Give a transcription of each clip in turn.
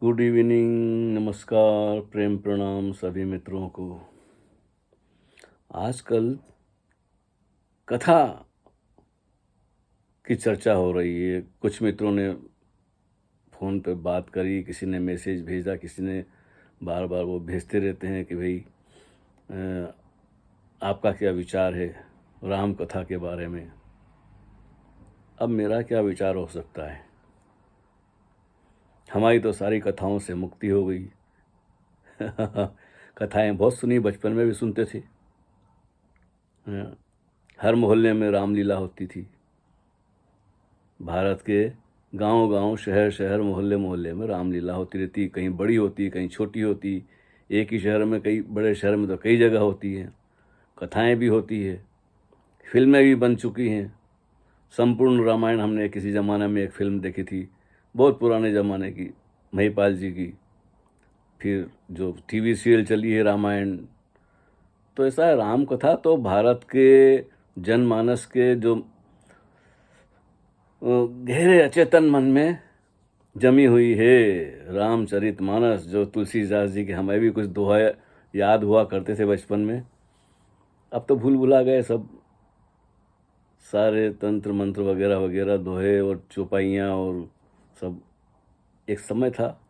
Good evening, नमस्कार, प्रेम प्रणाम सभी मित्रों को। आजकल कथा की चर्चा हो रही है। कुछ मित्रों ने फ़ोन पे बात करी, किसी ने मैसेज भेजा, किसी ने बार बार वो भेजते रहते हैं कि भाई आपका क्या विचार है राम कथा के बारे में। अब मेरा क्या विचार हो सकता है? हमारी तो सारी कथाओं से मुक्ति हो गई। कथाएं बहुत सुनी, बचपन में भी सुनते थे। हर मोहल्ले में रामलीला होती थी। भारत के गांव-गांव, शहर-शहर, मोहल्ले-मोहल्ले में रामलीला होती रहती। कहीं बड़ी होती, कहीं छोटी होती। एक ही शहर में, कई बड़े शहर में तो कई जगह होती हैं। कथाएं भी होती है, फिल्में भी बन चुकी हैं। संपूर्ण रामायण हमने किसी ज़माने में एक फ़िल्म देखी थी, बहुत पुराने ज़माने की, महिपाल जी की। फिर जो टीवी सीरियल चली है रामायण, तो ऐसा है, राम कथा तो भारत के जनमानस के जो गहरे अचेतन मन में जमी हुई है। रामचरितमानस, जो तुलसीदास जी के हमें भी कुछ दोहा याद हुआ करते थे बचपन में। अब तो भूल भुला गए सब, सारे तंत्र मंत्र वगैरह वगैरह, दोहे और चौपाइयाँ और सब। एक समय था,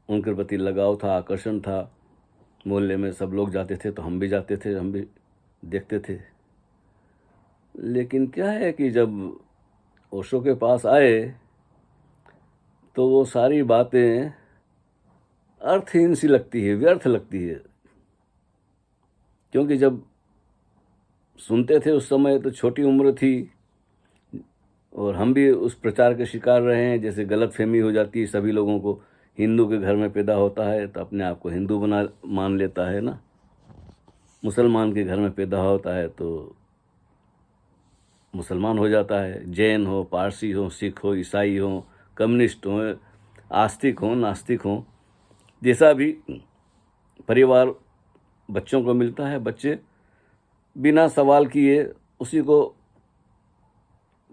उनके प्रति लगाव था, आकर्षण था। मोहल्ले में सब लोग जाते थे तो हम भी जाते थे, हम भी देखते थे। लेकिन क्या है कि जब ओशो के पास आए तो वो सारी बातें अर्थहीन सी लगती है, व्यर्थ लगती है। क्योंकि जब सुनते थे उस समय तो छोटी उम्र थी, और हम भी उस प्रचार के शिकार रहे हैं। जैसे गलतफहमी हो जाती है सभी लोगों को, हिंदू के घर में पैदा होता है तो अपने आप को हिंदू मान लेता है ना, मुसलमान के घर में पैदा होता है तो मुसलमान हो जाता है। जैन हो, पारसी हो, सिख हो, ईसाई हो, कम्युनिस्ट हो, आस्तिक हो, नास्तिक हो, जैसा भी परिवार बच्चों को मिलता है, बच्चे बिना सवाल किए उसी को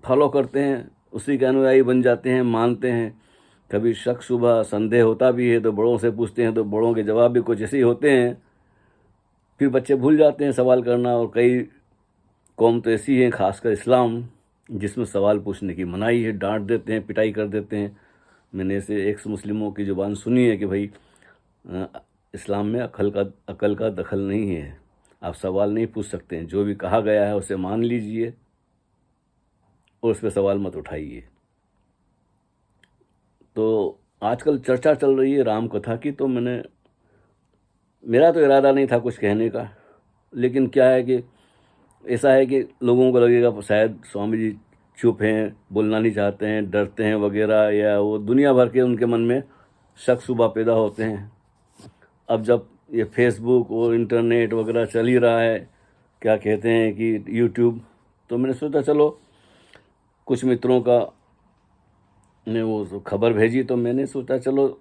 फॉलो करते हैं, उसी के अनुयायी बन जाते हैं, मानते हैं। कभी शक शुबह संदेह होता भी है तो बड़ों से पूछते हैं तो बड़ों के जवाब भी कुछ ऐसे ही होते हैं। फिर बच्चे भूल जाते हैं सवाल करना। और कई कौम तो ऐसी है, खासकर इस्लाम, जिसमें सवाल पूछने की मनाही है, डांट देते हैं, पिटाई कर देते हैं। मैंने ऐसे एक्स मुस्लिमों की जुबान सुनी है कि भाई इस्लाम में अकल का दखल नहीं है, आप सवाल नहीं पूछ सकते हैं, जो भी कहा गया है उसे मान लीजिए और उस पर सवाल मत उठाइए। तो आजकल चर्चा चल रही है राम कथा की, तो मेरा तो इरादा नहीं था कुछ कहने का, लेकिन क्या है कि ऐसा है कि लोगों को लगेगा शायद स्वामी जी चुप हैं, बोलना नहीं चाहते हैं, डरते हैं वगैरह, या वो दुनिया भर के उनके मन में शक शुबा पैदा होते हैं। अब जब ये फेसबुक और इंटरनेट वगैरह चल ही रहा है, क्या कहते हैं कि यूट्यूब, तो मैंने सोचा चलो, कुछ मित्रों का ने वो खबर भेजी तो मैंने सोचा चलो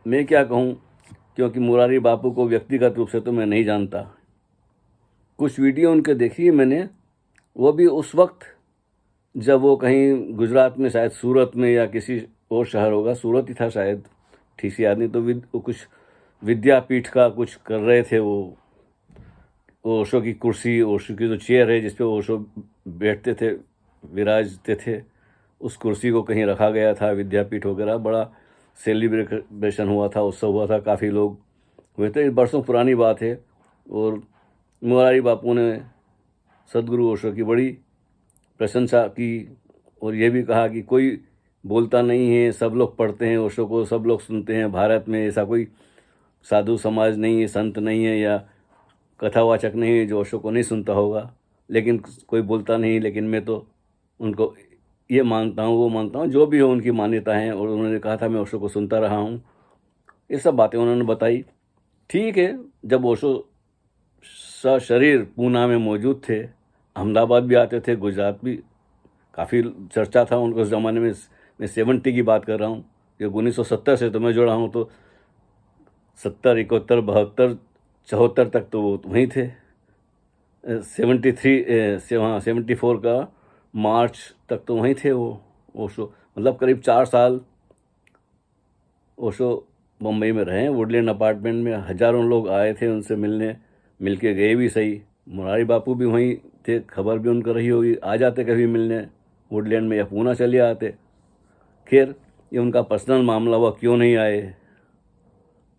मैं क्या कहूँ, क्योंकि मुरारी बापू को व्यक्तिगत रूप से तो मैं नहीं जानता। कुछ वीडियो उनके देखी है मैंने, वो भी उस वक्त जब वो कहीं गुजरात में, शायद सूरत में या किसी और शहर होगा, सूरत ही था शायद, ठीक से याद नहीं, तो वो कुछ विद्यापीठ का कुछ कर रहे थे। वो ओशो की कुर्सी, ओशो की जो चेयर है जिस पे ओशो बैठते थे, विराजते थे, उस कुर्सी को कहीं रखा गया था, विद्यापीठ वगैरह। बड़ा सेलिब्रेशन हुआ था, उत्सव हुआ था, काफ़ी लोग हुए थे। बरसों पुरानी बात है। और मुरारी बापू ने सदगुरु ओशो की बड़ी प्रशंसा की और ये भी कहा कि कोई बोलता नहीं है, सब लोग पढ़ते हैं ओशो को, सब लोग सुनते हैं। भारत में ऐसा कोई साधु समाज नहीं है, संत नहीं है या कथावाचक नहीं है जो ओशो को नहीं सुनता होगा, लेकिन कोई बोलता नहीं। लेकिन मैं तो उनको ये मानता हूँ, वो मानता हूँ, जो भी हो उनकी मान्यता है। और उन्होंने कहा था मैं ओशो को सुनता रहा हूँ, ये सब बातें उन्होंने बताई। ठीक है, जब ओशो सशरीर पूना में मौजूद थे, अहमदाबाद भी आते थे, गुजरात भी काफ़ी चर्चा था उनको उस ज़माने में। मैं 70 की बात कर रहा हूँ, जब 1970 से तो मैं जुड़ा हूँ, तो 70, 71, 72, 74 तक तो वो वहीं थे। 73 से वहाँ 74 का मार्च तक तो वहीं थे वो शो, मतलब करीब 4 साल ओशो मुंबई में रहे, वुडलैंड अपार्टमेंट में हजारों लोग आए थे उनसे मिलने, मिल के गए भी सही। मुरारी बापू भी वहीं थे, खबर भी उनको रही होगी, आ जाते कभी मिलने वुडलैंड में या पूना चले आते। खैर ये उनका पर्सनल मामला हुआ, क्यों नहीं आए।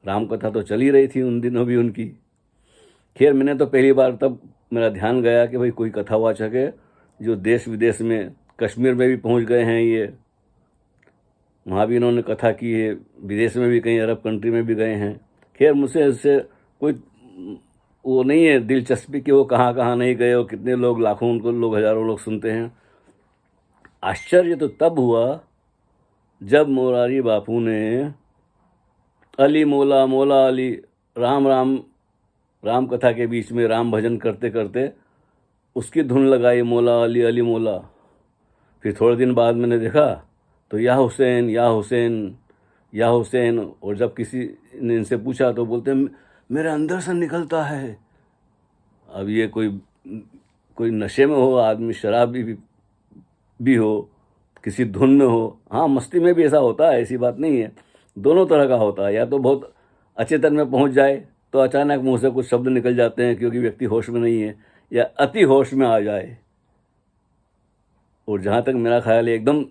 रामकथा तो चली रही थी उन दिनों भी उनकी। खैर मैंने तो पहली बार तब मेरा ध्यान गया कि भाई कोई कथावाचक है जो देश विदेश में, कश्मीर में भी पहुंच गए हैं ये, वहाँ भी इन्होंने कथा की है, विदेश में भी कहीं अरब कंट्री में भी गए हैं। खैर मुझसे इससे कोई वो नहीं है दिलचस्पी कि वो कहाँ कहाँ नहीं गए और कितने लोग, लाखों उनको लोग, हजारों लोग सुनते हैं। आश्चर्य तो तब हुआ जब मोरारी बापू ने अली मौला मौला अली, राम राम, राम कथा के बीच में राम भजन करते करते उसकी धुन लगाई, मौला अली अली मौला। फिर थोड़े दिन बाद मैंने देखा तो या हुसैन या हुसैन या हुसैन, और जब किसी ने इनसे पूछा तो बोलते मेरे अंदर से निकलता है। अब ये कोई नशे में हो आदमी, शराब भी हो, किसी धुन में हो, हाँ मस्ती में भी ऐसा होता है, ऐसी बात नहीं है, दोनों तरह का होता है। या तो बहुत अचेतन में पहुंच जाए तो अचानक मुंह से कुछ शब्द निकल जाते हैं क्योंकि व्यक्ति होश में नहीं है, या अति होश में आ जाए। और जहाँ तक मेरा ख्याल है एकदम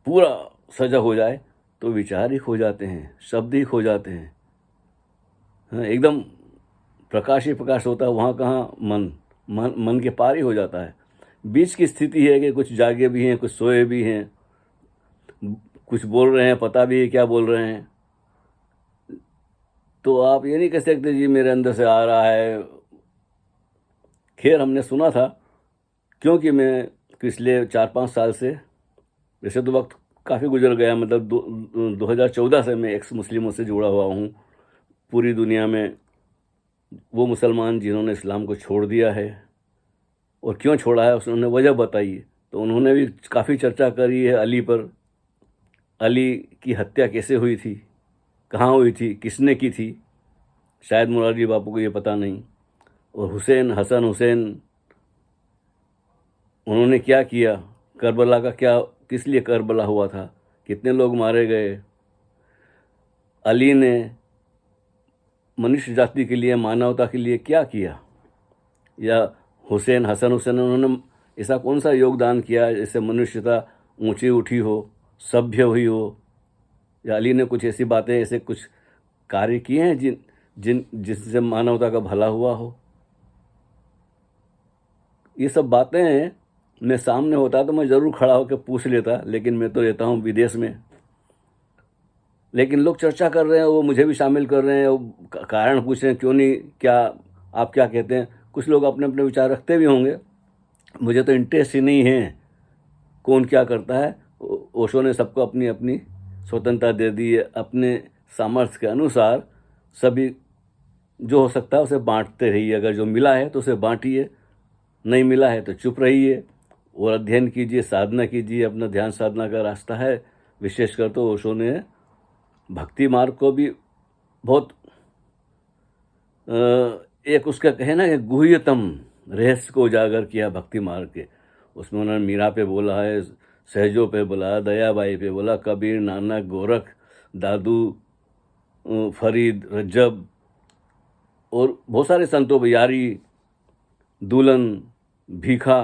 पूरा सजग हो जाए तो विचार ही खो जाते हैं, शब्द ही खो जाते हैं। हाँ, एकदम प्रकाश ही प्रकाश होता है, वहाँ कहाँ मन के पार ही हो जाता है। बीच की स्थिति है कि कुछ जागे भी हैं, कुछ सोए भी हैं, कुछ बोल रहे हैं, पता भी है क्या बोल रहे हैं। तो आप ये नहीं कह सकते जी मेरे अंदर से आ रहा है। खैर हमने सुना था, क्योंकि मैं पिछले 4-5 साल से, वैसे तो वक्त काफ़ी गुजर गया, मतलब 2014 से मैं एक्स मुस्लिमों से जुड़ा हुआ हूँ। पूरी दुनिया में वो मुसलमान जिन्होंने इस्लाम को छोड़ दिया है, और क्यों छोड़ा है उन्होंने वजह बताई है, तो उन्होंने भी काफ़ी चर्चा करी है अली पर। अली की हत्या कैसे हुई थी, कहाँ हुई थी, किसने की थी, शायद मुरारी बापू को ये पता नहीं। और हुसैन, हसन हुसैन, उन्होंने क्या किया, करबला का क्या, किस लिए करबला हुआ था, कितने लोग मारे गए। अली ने मनुष्य जाति के लिए, मानवता के लिए क्या किया, या हुसैन, हसन हुसैन, उन्होंने ऐसा कौन सा योगदान किया जिससे मनुष्यता ऊंची उठी हो, सभ्य हुई हो, या अली ने कुछ ऐसी बातें, ऐसे कुछ कार्य किए हैं जिससे मानवता का भला हुआ हो। ये सब बातें मैं सामने होता तो मैं ज़रूर खड़ा होकर पूछ लेता, लेकिन मैं तो रहता हूँ विदेश में। लेकिन लोग चर्चा कर रहे हैं, वो मुझे भी शामिल कर रहे हैं, वो कारण पूछ रहे हैं, क्यों नहीं, क्या आप क्या कहते हैं। कुछ लोग अपने अपने विचार रखते भी होंगे, मुझे तो इंटरेस्ट ही नहीं है कौन क्या करता है। ओशो ने सबको अपनी अपनी स्वतंत्रता दे दी है, अपने सामर्थ्य के अनुसार सभी जो हो सकता है उसे बांटते रहिए। अगर जो मिला है तो उसे बांटिए, नहीं मिला है तो चुप रहिए और अध्ययन कीजिए, साधना कीजिए, अपना ध्यान साधना का रास्ता है। विशेषकर तो ओशो ने भक्ति मार्ग को भी बहुत एक उसका कहे ना कि गुह्यतम रहस्य को उजागर किया भक्ति मार्ग के। उसमें उन्होंने मीरा पे बोला है, सहजों पे बोला, दयाबाई पे बोला, कबीर, नानक, गोरख, दादू, फरीद, रज्जब और बहुत सारे संतों, यारी, दुल्हन, भीखा,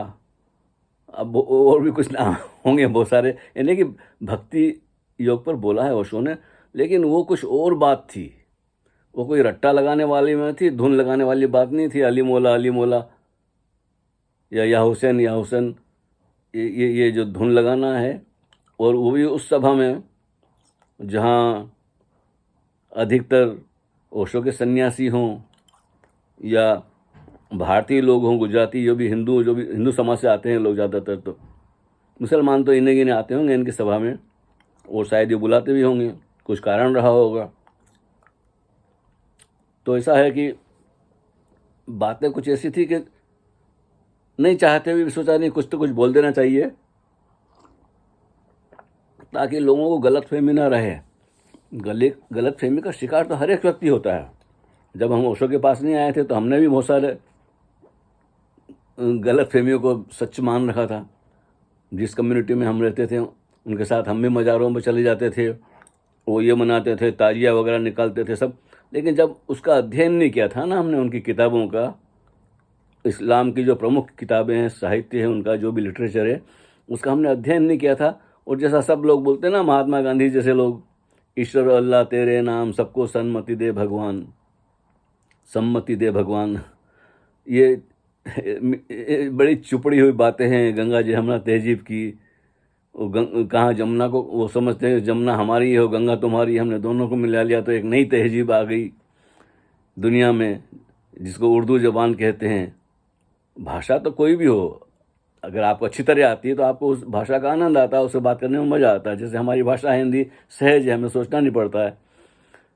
अब और भी कुछ नाम होंगे बहुत सारे, यानी कि भक्ति योग पर बोला है ओशो ने। लेकिन वो कुछ और बात थी, वो कोई रट्टा लगाने वाली में थी, धुन लगाने वाली बात नहीं थी। अली मौला या हुसैन या हुसैन, ये जो धुन लगाना है, और वो भी उस सभा में जहाँ अधिकतर ओशो के सन्यासी हों या भारतीय लोग हों, गुजराती, जो भी हिंदू समाज से आते हैं लोग ज़्यादातर, तो मुसलमान तो इन्हें गिने आते होंगे इनकी सभा में, और शायद ये बुलाते भी होंगे, कुछ कारण रहा होगा। तो ऐसा है कि बातें कुछ ऐसी थी कि नहीं चाहते हुए भी सोचा नहीं कुछ तो कुछ बोल देना चाहिए ताकि लोगों को गलतफहमी ना रहे। गलतफहमी का शिकार तो हर एक व्यक्ति होता है। जब हम ओशो के पास नहीं आए थे तो हमने भी बहुत सारे गलतफहमियों को सच मान रखा था। जिस कम्युनिटी में हम रहते थे उनके साथ हम भी मज़ारों में चले जाते थे, वो ये मनाते थे, ताजिया वगैरह निकालते थे सब, लेकिन जब उसका अध्ययन नहीं किया था ना हमने उनकी किताबों का, इस्लाम की जो प्रमुख किताबें हैं, साहित्य है उनका, जो भी लिटरेचर है, उसका हमने अध्ययन नहीं किया था। और जैसा सब लोग बोलते हैं ना, महात्मा गांधी जैसे लोग, ईश्वर अल्लाह तेरे नाम, सबको सन्मति दे भगवान, सम्मति दे भगवान, ये बड़ी चुपड़ी हुई बातें हैं गंगा जी यमुना तहजीब की। वो कहाँ जमुना को वो समझते हैं जमुना हमारी है और गंगा तुम्हारी, हमने दोनों को मिला लिया तो एक नई तहजीब आ गई दुनिया में, जिसको उर्दू ज़बान कहते हैं। भाषा तो कोई भी हो, अगर आपको अच्छी तरह आती है तो आपको उस भाषा का आनंद आता है, उससे बात करने में मज़ा आता है। जैसे हमारी भाषा हिंदी सहज है, हमें सोचना नहीं पड़ता है।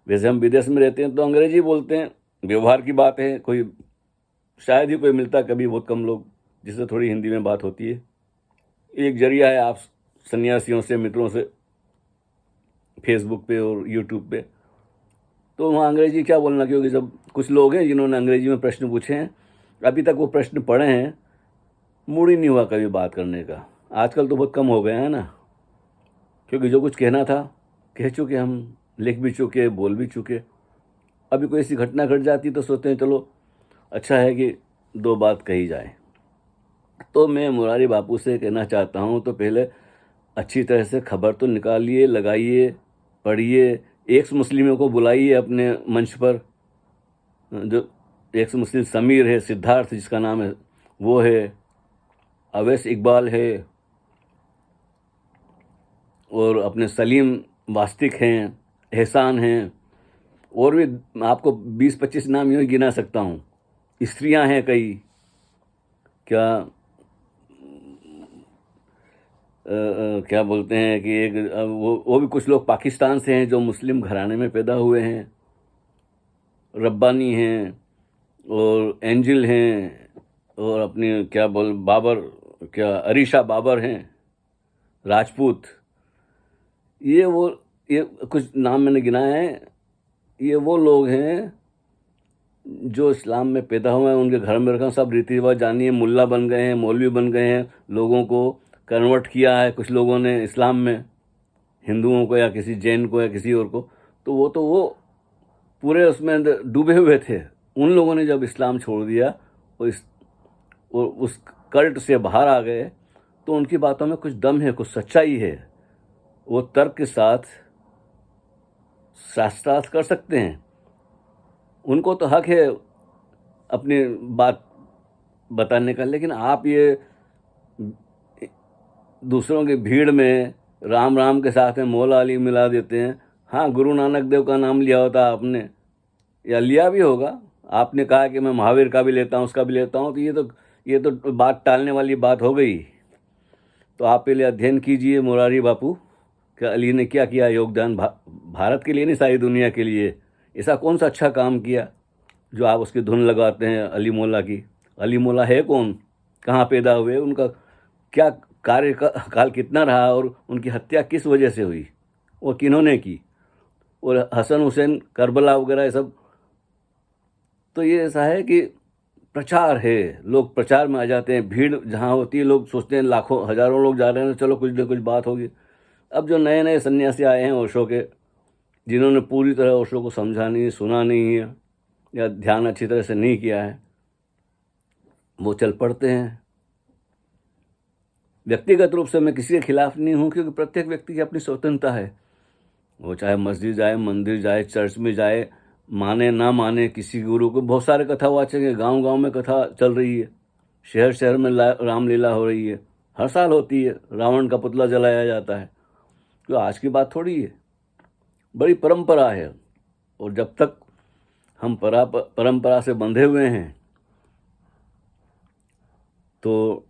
वैसे हम विदेश में रहते हैं तो अंग्रेजी बोलते हैं, व्यवहार की बात है, कोई शायद ही कोई मिलता, कभी बहुत कम लोग जिससे थोड़ी हिंदी में बात होती है। एक जरिया है आप सन्यासियों से, मित्रों से, फेसबुक पे और यूट्यूब पे। तो वहाँ अंग्रेजी क्या बोलना, क्योंकि जब कुछ लोग हैं जिन्होंने अंग्रेजी में प्रश्न पूछे हैं, अभी तक वो प्रश्न पढ़े हैं, मूड ही नहीं हुआ कभी बात करने का। आजकल तो बहुत कम हो गए हैं ना, क्योंकि जो कुछ कहना था कह चुके हम, लिख भी चुके, बोल भी चुके। अभी कोई ऐसी घटना घट जाती तो सोचते हैं चलो अच्छा है कि दो बात कही जाए। तो मैं मुरारी बापू से कहना चाहता हूँ, तो पहले अच्छी तरह से खबर तो निकालिए, लगाइए, पढ़िए, एक्स मुस्लिमों को बुलाइए अपने मंच पर। जो एक्स मुस्लिम समीर है, सिद्धार्थ जिसका नाम है वो है, अवैस इकबाल है, और अपने सलीम वास्तिक हैं, एहसान हैं, और भी आपको 20-25 नाम यूँ ही गिना सकता हूँ। स्त्रियां हैं कई, क्या क्या बोलते हैं कि एक वो भी कुछ लोग पाकिस्तान से हैं जो मुस्लिम घराने में पैदा हुए हैं, रब्बानी हैं और एंजिल हैं, और अपनी क्या बोल बाबर, क्या अरीशा बाबर हैं, राजपूत। ये कुछ नाम मैंने गिनाए हैं। ये वो लोग हैं जो इस्लाम में पैदा हुए हैं, उनके घर में रखा, सब रीति रिवाज जानिए, मुल्ला बन गए हैं, मौलवी बन गए हैं, लोगों को कन्वर्ट किया है कुछ लोगों ने इस्लाम में, हिंदुओं को या किसी जैन को या किसी और को। तो वो पूरे उसमें अंदर डूबे हुए थे। उन लोगों ने जब इस्लाम छोड़ दिया और उस कल्ट से बाहर आ गए, तो उनकी बातों में कुछ दम है, कुछ सच्चाई है। वो तर्क के साथ शास्त्रार्थ कर सकते हैं, उनको तो हक है अपनी बात बताने का। लेकिन आप ये दूसरों की भीड़ में राम राम के साथ में मौला अली मिला देते हैं। हाँ, गुरु नानक देव का नाम लिया होता आपने, या लिया भी होगा, आपने कहा कि मैं महावीर का भी लेता हूँ, उसका भी लेता हूँ, तो ये तो बात टालने वाली बात हो गई। तो आप पहले अध्ययन कीजिए मुरारी बापू, क्या अली ने क्या किया योगदान, भारत के लिए नहीं, सारी दुनिया के लिए। ऐसा कौन सा अच्छा काम किया जो आप उसकी धुन लगाते हैं अली मौला की। अली मौला है कौन, कहाँ पैदा हुए, उनका क्या काल कितना रहा, और उनकी हत्या किस वजह से हुई, वो किन्होंने की, और हसन हुसैन, करबला वगैरह ये सब। तो ये ऐसा है कि प्रचार है, लोग प्रचार में आ जाते हैं, भीड़ जहाँ होती है लोग सोचते हैं लाखों हजारों लोग जा रहे हैं, तो चलो कुछ न कुछ बात होगी। अब जो नए नए सन्यासी आए हैं ओशो के, जिन्होंने पूरी तरह ओशो को समझा नहीं, सुना नहीं है, या ध्यान अच्छी तरह से नहीं किया है, वो चल पड़ते हैं। व्यक्तिगत रूप से मैं किसी के खिलाफ नहीं हूँ, क्योंकि प्रत्येक व्यक्ति की अपनी स्वतंत्रता है। वो चाहे मस्जिद जाए, मंदिर जाए, चर्च में जाए, माने ना माने किसी गुरु को। बहुत सारे कथावाचक हैं, गांव गांव में कथा चल रही है, शहर शहर में रामलीला हो रही है, हर साल होती है, रावण का पुतला जलाया जाता है। तो आज की बात थोड़ी है, बड़ी परंपरा है। और जब तक हम परंपरा से बंधे हुए हैं, तो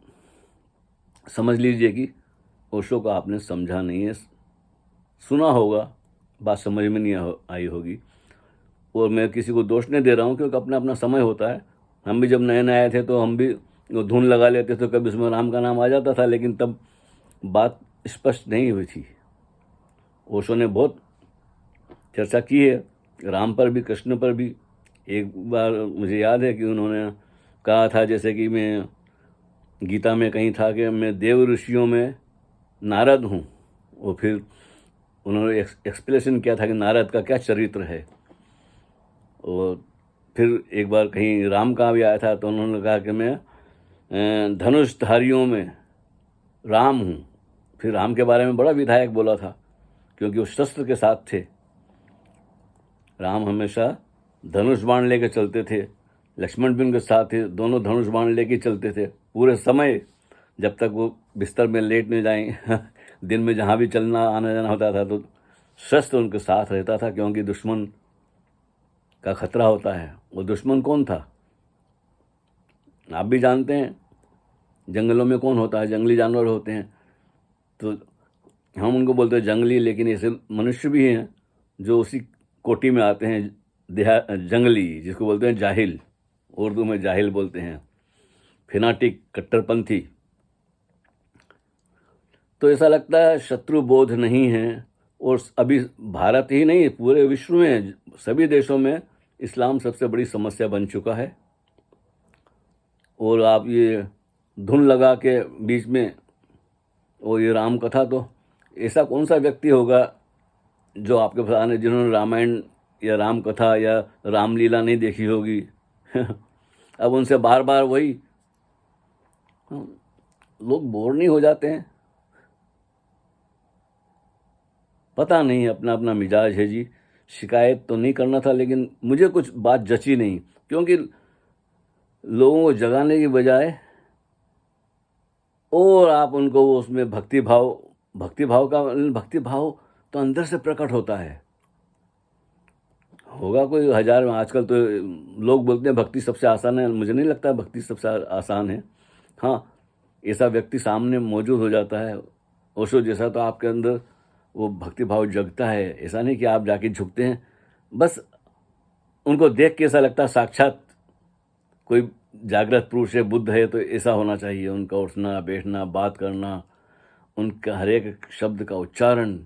समझ लीजिए कि ओशो को आपने समझा नहीं है, सुना होगा, बात समझ में नहीं आई होगी। और मैं किसी को दोष नहीं दे रहा हूँ, क्योंकि अपना अपना समय होता है। हम भी जब नए नए आए थे तो हम भी धुन लगा लेते थे, कभी उसमें राम का नाम आ जाता था, लेकिन तब बात स्पष्ट नहीं हुई थी। ओशो ने बहुत चर्चा की है, राम पर भी, कृष्ण पर भी। एक बार मुझे याद है कि उन्होंने कहा था, जैसे कि मैं गीता में कहीं था कि मैं देव ऋषियों में नारद हूँ, और फिर उन्होंने एक्सप्लेनेशन किया था कि नारद का क्या चरित्र है। और फिर एक बार कहीं राम का भी आया था तो उन्होंने कहा कि मैं धनुषधारियों में राम हूँ। फिर राम के बारे में बड़ा विधायक बोला था, क्योंकि वो शस्त्र के साथ थे। राम हमेशा धनुष बाण लेके चलते थे, लक्ष्मण भी उनके साथ थे, दोनों धनुष बाण लेके चलते थे पूरे समय, जब तक वो बिस्तर में लेट नहीं जाएं। दिन में जहाँ भी चलना आना जाना होता था तो शस्त्र उनके साथ रहता था, क्योंकि दुश्मन का खतरा होता है। वो दुश्मन कौन था आप भी जानते हैं, जंगलों में कौन होता है, जंगली जानवर होते हैं। तो हम उनको बोलते हैं जंगली, लेकिन ऐसे मनुष्य भी हैं जो उसी कोटि में आते हैं, जंगली, जिसको बोलते हैं जाहिल, उर्दू में जाहिल बोलते हैं, फिनाटिक, कट्टरपंथी। तो ऐसा लगता है शत्रु बोध नहीं है। और अभी भारत ही नहीं, पूरे विश्व में सभी देशों में इस्लाम सबसे बड़ी समस्या बन चुका है। और आप ये धुन लगा के बीच में और ये राम कथा, तो ऐसा कौन सा व्यक्ति होगा जो आपके बताने जिन्होंने रामायण या राम कथा या रामलीला नहीं देखी होगी। अब उनसे बार बार वही, लोग बोर नहीं हो जाते हैं? पता नहीं, अपना अपना मिजाज है जी। शिकायत तो नहीं करना था, लेकिन मुझे कुछ बात जची नहीं, क्योंकि लोगों को जगाने की बजाय और आप उनको उसमें भक्ति भाव तो अंदर से प्रकट होता है। होगा कोई हजार में। आजकल तो लोग बोलते हैं भक्ति सबसे आसान है, मुझे नहीं लगता भक्ति सबसे आसान है। हाँ, ऐसा व्यक्ति सामने मौजूद हो जाता है ओशो जैसा, तो आपके अंदर वो भक्ति भाव जगता है। ऐसा नहीं कि आप जाके झुकते हैं, बस उनको देख के ऐसा लगता है साक्षात कोई जागृत पुरुष है, बुद्ध है। तो ऐसा होना चाहिए उनका उठना बैठना, बात करना, उनका हर एक शब्द का उच्चारण।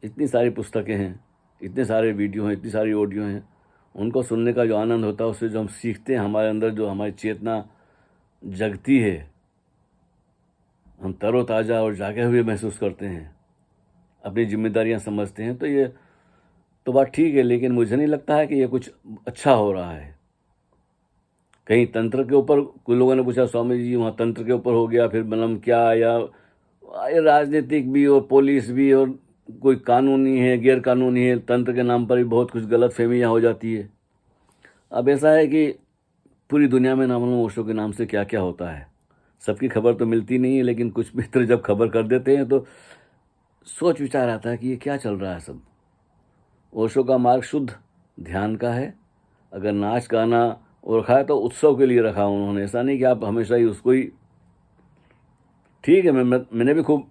इतनी सारी पुस्तकें हैं, इतने सारे वीडियो हैं, इतनी सारी ऑडियो हैं, उनको सुनने का जो आनंद होता है, उससे जो हम सीखते हैं, हमारे अंदर जो हमारी चेतना जगती है, हम तरोताज़ा और जागे हुए महसूस करते हैं, अपनी जिम्मेदारियां समझते हैं। तो ये तो बात ठीक है, लेकिन मुझे नहीं लगता है कि ये कुछ अच्छा हो रहा है। कहीं तंत्र के ऊपर, कुछ लोगों ने पूछा स्वामी जी वहाँ तंत्र के ऊपर हो गया, फिर मतलब क्या, या राजनीतिक भी और पुलिस भी और कोई कानूनी है गैर कानूनी है, तंत्र के नाम पर भी बहुत कुछ गलत फहमियाँ हो जाती है। अब ऐसा है कि पूरी दुनिया में नाम ओशो के नाम से क्या क्या होता है, सबकी खबर तो मिलती नहीं है, लेकिन कुछ मित्र जब खबर कर देते हैं तो सोच विचार आता है कि ये क्या चल रहा है सब। ओशो का मार्ग शुद्ध ध्यान का है। अगर नाच गाना और रखा है तो उत्सव के लिए रखा उन्होंने, ऐसा नहीं कि आप हमेशा ही उसको ही। ठीक है, मैंने भी खूब,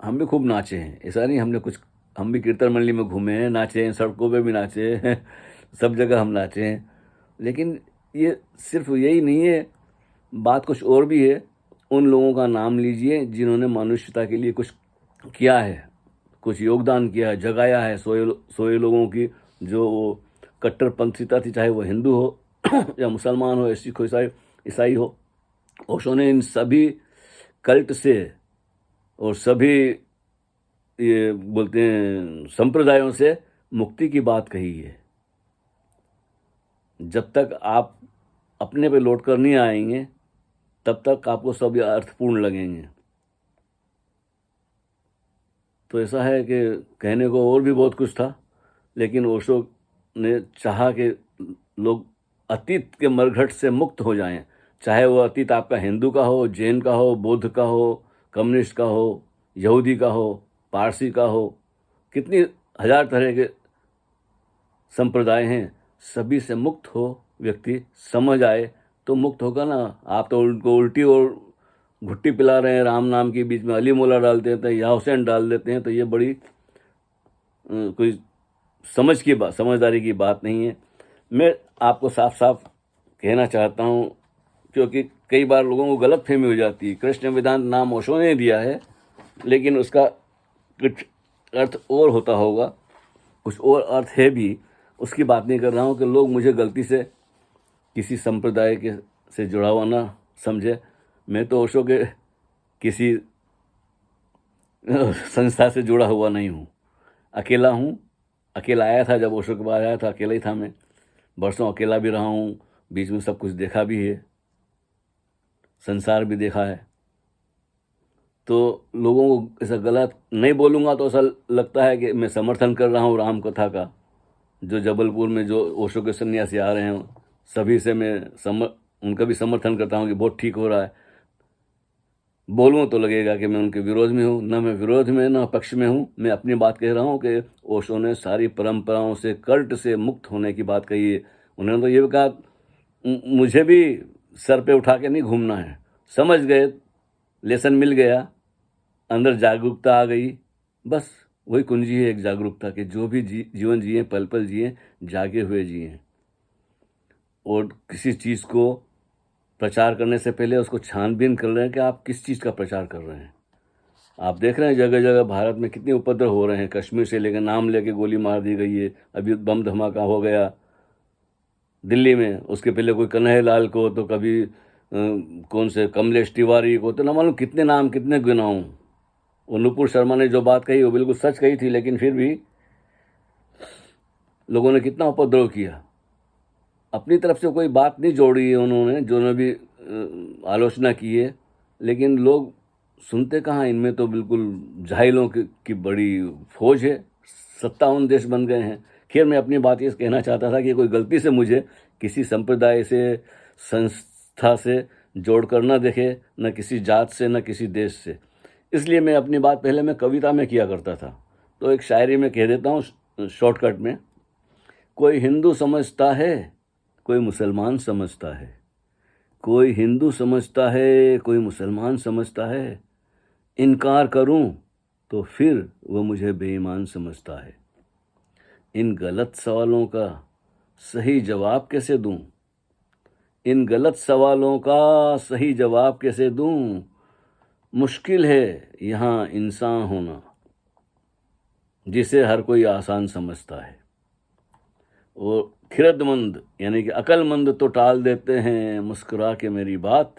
हम भी खूब नाचे हैं, ऐसा नहीं हमने कुछ, हम भी कीर्तन मंडली में घूमे हैं, नाचे हैं, सड़कों पे भी नाचे हैं, सब जगह हम नाचे हैं। लेकिन ये सिर्फ यही नहीं है, बात कुछ और भी है। उन लोगों का नाम लीजिए जिन्होंने मनुष्यता के लिए कुछ किया है, कुछ योगदान किया है, जगाया है सोए लोगों की जो वो कट्टरपंथीता थी, चाहे वो हिंदू हो या मुसलमान हो या सिख हो ईसाई हो। ओशो ने इन सभी कल्ट से और सभी ये बोलते हैं संप्रदायों से मुक्ति की बात कही है। जब तक आप अपने पे लौट कर नहीं आएंगे तब तक आपको सब ये अर्थपूर्ण लगेंगे। तो ऐसा है कि कहने को और भी बहुत कुछ था, लेकिन ओशो ने चाहा कि लोग अतीत के मरघट से मुक्त हो जाएं, चाहे वो अतीत आपका हिंदू का हो, जैन का हो, बौद्ध का हो, कम्युनिस्ट का हो, यहूदी का हो, पारसी का हो, कितनी हजार तरह के संप्रदाय हैं, सभी से मुक्त हो व्यक्ति, समझ आए तो मुक्त होगा ना। आप तो उनको उल्टी और घुट्टी पिला रहे हैं, राम नाम के बीच में अली मौला डाल देते हैं या हुसैन डाल देते हैं, तो ये बड़ी कोई समझदारी की बात नहीं है। मैं आपको साफ साफ कहना चाहता हूँ, क्योंकि कई बार लोगों को गलत फहमी हो जाती है। कृष्ण वेदांत नाम ओशो ने दिया है, लेकिन उसका कुछ अर्थ और होता होगा, कुछ और अर्थ है भी, उसकी बात नहीं कर रहा हूँ कि लोग मुझे गलती से किसी संप्रदाय के से जुड़ा हुआ ना समझे। मैं तो ओशो के किसी संस्था से जुड़ा हुआ नहीं हूँ, अकेला हूँ। अकेला आया था, जब ओशो के बाद आया था अकेला ही था मैं। बरसों अकेला भी रहा हूँ, बीच में सब कुछ देखा भी है, संसार भी देखा है। तो लोगों को ऐसा गलत नहीं बोलूँगा तो ऐसा लगता है कि मैं समर्थन कर रहा हूँ राम कथा का। जो जबलपुर में जो ओशो के सन्यासी आ रहे हैं, सभी से मैं उनका भी समर्थन करता हूँ कि बहुत ठीक हो रहा है। बोलूँ तो लगेगा कि मैं उनके विरोध में हूँ। ना मैं विरोध में ना पक्ष में हूँ, मैं अपनी बात कह रहा हूँ कि ओशो ने सारी परंपराओं से, कल्ट से मुक्त होने की बात कही है। उन्होंने तो ये भी कहा, मुझे भी सर पे उठा के नहीं घूमना है। समझ गए, लेसन मिल गया, अंदर जागरूकता आ गई। बस वही कुंजी है एक जागरूकता के, जो भी जीवन जिए, पल पल जिए, जागे हुए जिए। और किसी चीज़ को प्रचार करने से पहले उसको छानबीन कर रहे हैं कि आप किस चीज़ का प्रचार कर रहे हैं। आप देख रहे हैं जगह जगह भारत में कितने उपद्रव हो रहे हैं। कश्मीर से लेकर नाम लेके गोली मार दी गई है। अभी बम धमाका हो गया दिल्ली में, उसके पहले कोई कन्हैयालाल को, तो कभी कौन से कमलेश तिवारी को, तो ना मालूम कितने नाम, कितने गिनाऊं। और नुपुर शर्मा ने जो बात कही वो बिल्कुल सच कही थी, लेकिन फिर भी लोगों ने कितना उपद्रव किया। अपनी तरफ से कोई बात नहीं जोड़ी है उन्होंने, जो ने भी आलोचना की है, लेकिन लोग सुनते कहाँ। इनमें तो बिल्कुल जाहिलों की बड़ी फौज है। 57 देश बन गए हैं। खैर, मैं अपनी बात ये कहना चाहता था कि कोई गलती से मुझे किसी संप्रदाय से, संस्था से जोड़कर न देखे, न किसी जात से, न किसी देश से। इसलिए मैं अपनी बात पहले मैं कविता में किया करता था, तो एक शायरी में कह देता हूँ शॉर्टकट में। कोई हिंदू समझता है, कोई मुसलमान समझता है, कोई हिंदू समझता है, कोई मुसलमान समझता है। इनकार करूं तो फिर वो मुझे बेईमान समझता है। इन गलत सवालों का सही जवाब कैसे दूं? इन गलत सवालों का सही जवाब कैसे दूं? मुश्किल है यहाँ इंसान होना, जिसे हर कोई आसान समझता है। और खिरदमंद यानी कि अक्लमंद तो टाल देते हैं मुस्कुरा के मेरी बात,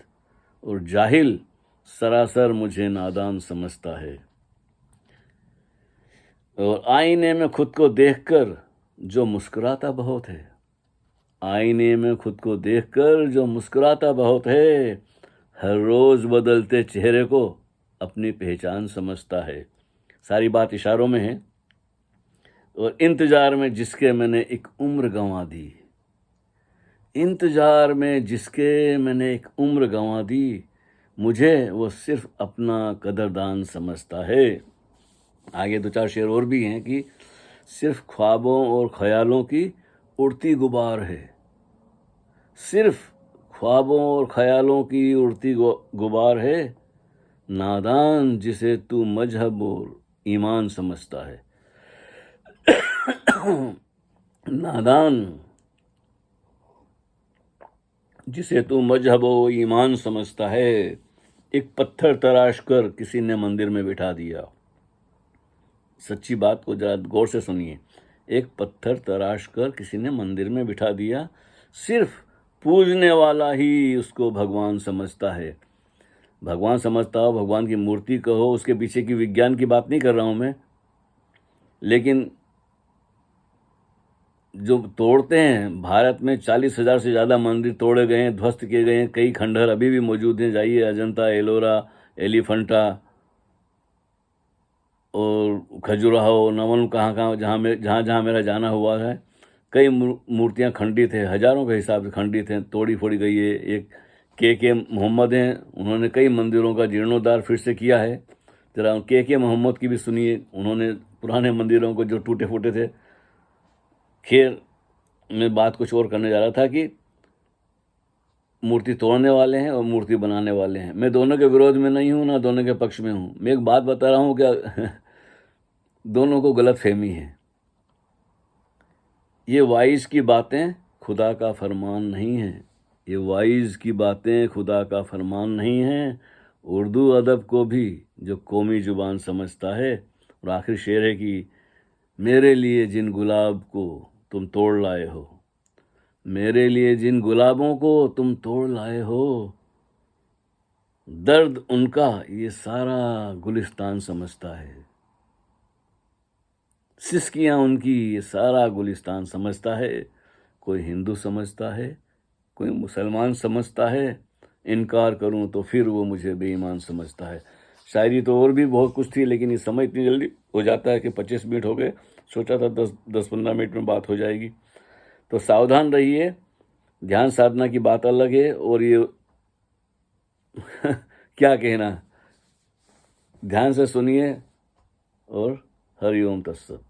और जाहिल सरासर मुझे नादान समझता है। और आईने में खुद को देखकर जो मुस्कुराता बहुत है, आईने में खुद को देखकर जो मुस्कुराता बहुत है, हर रोज बदलते चेहरे को अपनी पहचान समझता है। सारी बात इशारों में है। और इंतजार में जिसके मैंने एक उम्र गंवा दी, इंतजार में जिसके मैंने एक उम्र गंवा दी, मुझे वो सिर्फ अपना कदरदान समझता है। आगे दो चार शेर और भी हैं कि सिर्फ ख्वाबों और ख्यालों की उड़ती गुबार है, सिर्फ ख्वाबों और ख्यालों की उड़ती गुबार है। नादान जिसे तू मजहब और ईमान समझता है। नादान जिसे तू मजहब और ईमान समझता है। एक पत्थर तराश कर किसी ने मंदिर में बिठा दिया। सच्ची बात को जरा गौर से सुनिए। एक पत्थर तराश कर किसी ने मंदिर में बिठा दिया, सिर्फ पूजने वाला ही उसको भगवान समझता है। भगवान समझता हो, भगवान की मूर्ति कहो, उसके पीछे की विज्ञान की बात नहीं कर रहा हूं मैं, लेकिन जो तोड़ते हैं, भारत में 40,000 से ज़्यादा मंदिर तोड़े गए हैं, ध्वस्त किए गए हैं। कई खंडहर अभी भी मौजूद हैं। जाइए अजंता, एलोरा, एलिफेंटा और खजुराहो, न मालूम कहाँ कहाँ, जहाँ जहाँ मेरा जाना हुआ है, कई मूर्तियाँ खंडित हैं, हजारों के हिसाब से खंडित हैं, तोड़ी फोड़ी गई है। एक के मोहम्मद हैं, उन्होंने कई मंदिरों का जीर्णोद्धार फिर से किया है। जरा के मोहम्मद की भी सुनिए, उन्होंने पुराने मंदिरों को जो टूटे फूटे थे। खैर, मैं बात कुछ और करने जा रहा था कि मूर्ति तोड़ने वाले हैं और मूर्ति बनाने वाले हैं। मैं दोनों के विरोध में नहीं हूँ, ना दोनों के पक्ष में हूँ। मैं एक बात बता रहा हूँ क्या दोनों को गलत फहमी है। ये वाइज की बातें खुदा का फरमान नहीं है। ये वाइज की बातें खुदा का फरमान नहीं है। उर्दू अदब को भी जो कौमी जुबान समझता है। और आखिरी शेर है कि मेरे लिए जिन गुलाब को तुम तोड़ लाए हो, मेरे लिए जिन गुलाबों को तुम तोड़ लाए हो, दर्द उनका ये सारा गुलिस्तान समझता है, सिसकियाँ उनकी ये सारा गुलिस्तान समझता है। कोई हिंदू समझता है, कोई मुसलमान समझता है, इनकार करूं तो फिर वो मुझे बेईमान समझता है। शायरी तो और भी बहुत कुछ थी, लेकिन ये समय इतनी जल्दी हो जाता है कि 25 मिनट हो गए। सोचा था 10-15 मिनट में बात हो जाएगी। तो सावधान रहिए, ध्यान साधना की बात अलग है, और ये क्या कहना, ध्यान से सुनिए। और हरिओम तत्सत।